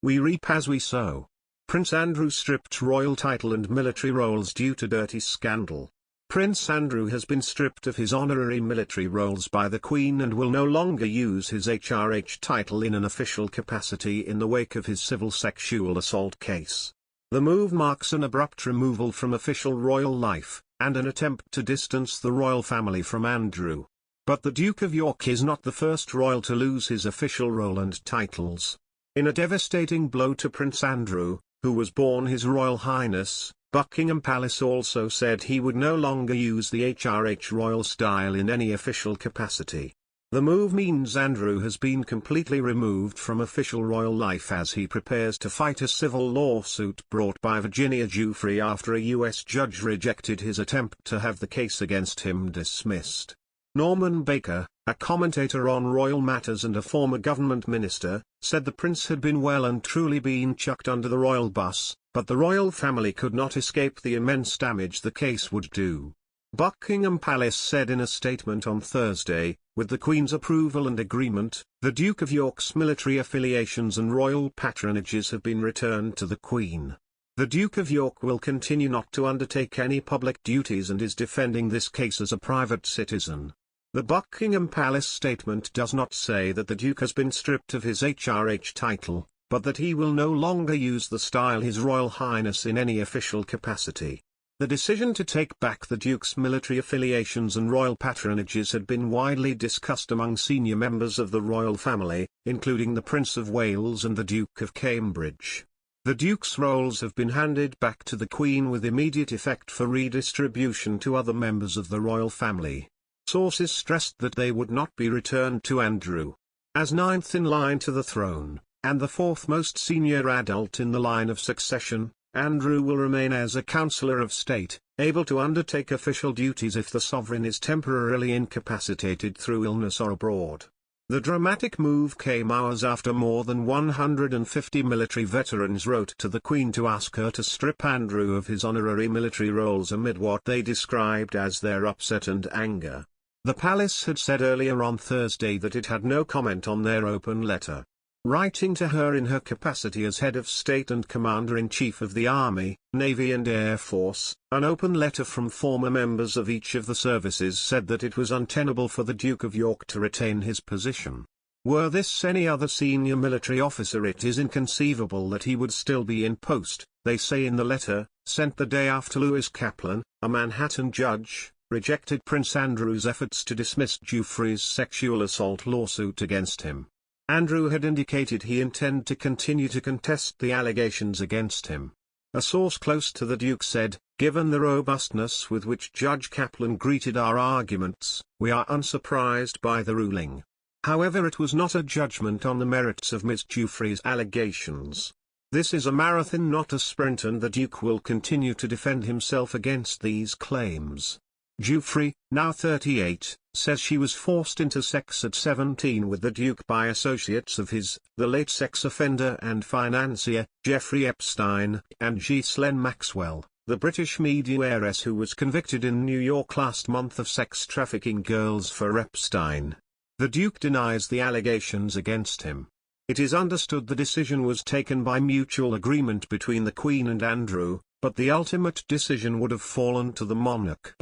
We reap as we sow. Prince Andrew stripped royal title and military roles due to dirty scandal. Prince Andrew has been stripped of his honorary military roles by the Queen and will no longer use his HRH title in an official capacity in the wake of his civil sexual assault case. The move marks an abrupt removal from official royal life, and an attempt to distance the royal family from Andrew. But the Duke of York is not the first royal to lose his official role and titles. In a devastating blow to Prince Andrew, who was born His Royal Highness, Buckingham Palace also said he would no longer use the HRH royal style in any official capacity. The move means Andrew has been completely removed from official royal life as he prepares to fight a civil lawsuit brought by Virginia Giuffre after a U.S. judge rejected his attempt to have the case against him dismissed. Norman Baker, a commentator on royal matters and a former government minister, said the prince had been well and truly been chucked under the royal bus, but the royal family could not escape the immense damage the case would do. Buckingham Palace said in a statement on Thursday, with the Queen's approval and agreement, the Duke of York's military affiliations and royal patronages have been returned to the Queen. The Duke of York will continue not to undertake any public duties and is defending this case as a private citizen. The Buckingham Palace statement does not say that the Duke has been stripped of his HRH title, but that he will no longer use the style His Royal Highness in any official capacity. The decision to take back the Duke's military affiliations and royal patronages had been widely discussed among senior members of the royal family, including the Prince of Wales and the Duke of Cambridge. The Duke's roles have been handed back to the Queen with immediate effect for redistribution to other members of the royal family. Sources stressed that they would not be returned to Andrew. As ninth in line to the throne, and the fourth most senior adult in the line of succession, Andrew will remain as a Councillor of State, able to undertake official duties if the sovereign is temporarily incapacitated through illness or abroad. The dramatic move came hours after more than 150 military veterans wrote to the Queen to ask her to strip Andrew of his honorary military roles amid what they described as their upset and anger. The palace had said earlier on Thursday that it had no comment on their open letter. Writing to her in her capacity as head of state and commander-in-chief of the Army, Navy and Air Force, an open letter from former members of each of the services said that it was untenable for the Duke of York to retain his position. Were this any other senior military officer, it is inconceivable that he would still be in post, they say in the letter, sent the day after Lewis Kaplan, a Manhattan judge, rejected Prince Andrew's efforts to dismiss Giuffre's sexual assault lawsuit against him. Andrew had indicated he intended to continue to contest the allegations against him. A source close to the Duke said, "Given the robustness with which Judge Kaplan greeted our arguments, we are unsurprised by the ruling. However, it was not a judgment on the merits of Ms. Giuffre's allegations. This is a marathon, not a sprint, and the Duke will continue to defend himself against these claims." Giuffre, now 38, says she was forced into sex at 17 with the Duke by associates of his, the late sex offender and financier, Jeffrey Epstein, and Ghislaine Maxwell, the British media heiress who was convicted in New York last month of sex trafficking girls for Epstein. The Duke denies the allegations against him. It is understood the decision was taken by mutual agreement between the Queen and Andrew, but the ultimate decision would have fallen to the monarch.